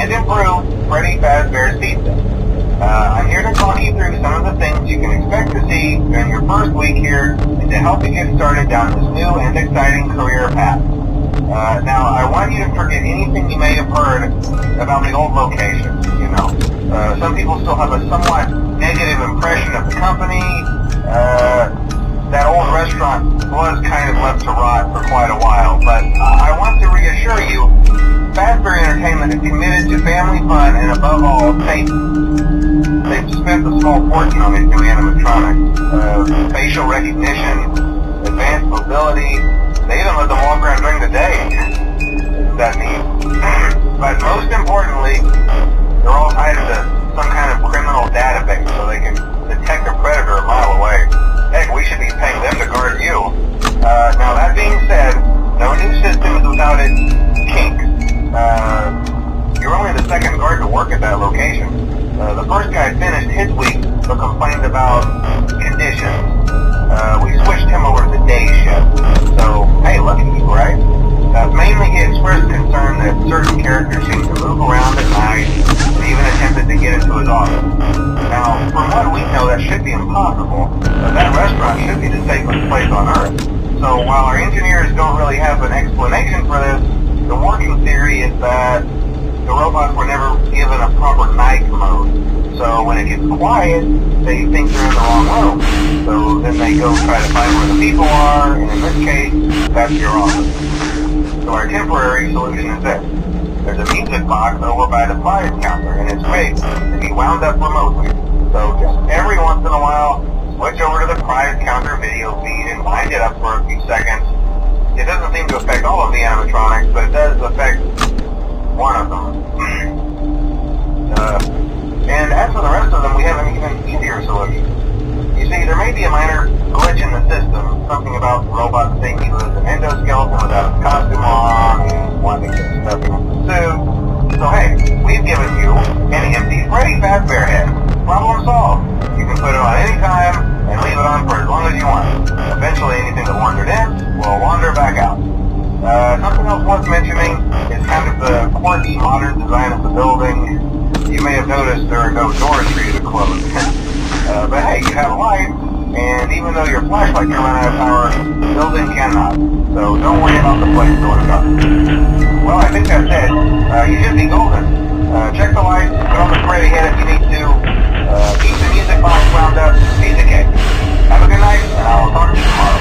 and improve Freddy Fazbear's Pizza. I'm here to talk you through some of the things you can expect to see during your first week here and to help you get started down this new and exciting career path. Now, I want you to forget anything you may have heard about the old location. Some people still have a somewhat negative impression of the company. That old restaurant was kind of left to rot for quite a while, but I want to reassure you, Fazbear Entertainment is committed to family fun and above all, safety. They've spent a small fortune on these new animatronics. Facial recognition, advanced mobility, they even let them walk around during the day. Isn't that neat? But most importantly, they're all tied into some kind of criminal database so they can detect a predator a mile away. Heck, we should be paying them to guard you. Now that being said, no new system is without its kinks. You're only the second guard to work at that location. The first guy finished his week but complained about conditions. We switched him over to the day shift. So, hey, lucky you, right? Mainly he expressed concern that certain characters seem to move around at night and even attempted to get into his office. Now, from what we know, that should be impossible, but that restaurant should be the safest place on Earth. So while our engineers don't really have an explanation for this, the working theory is that the robots were never given a proper night mode. So when it gets quiet, they think they're in the wrong room. So then they go try to find where the people are, and in this case, that's your office. So our temporary solution is this. There's a music box over by the prize counter, and it's rigged to be wound up remotely. So just every once in a while, switch over to the prize counter video feed and wind it up for a few seconds. It doesn't seem to affect all of the animatronics, but it does affect one of them. And as for the rest of them, we have an even easier solution. You see, there may be a minor glitch in the system, something about robots thinking he was an endoskeleton without his costume on and wanting to get stuff in the suit. So hey, we've given you an empty Freddy Fazbear head. Problem solved. You can put it on any time and leave it on for as long as you want. Eventually anything that wandered in will wander back out. Something else worth mentioning is kind of the quirky modern design of the building. You may have noticed there are no doors for you to close. But hey, you have lights, and even though your flashlight can run out of power, the building cannot. So don't worry about the place going dark. Well, I think that's it. You should be golden. Check the lights, put on the Freddy head if you need to. Keep the music box wound up, feed the cake. Have a good night, and I'll talk to you tomorrow.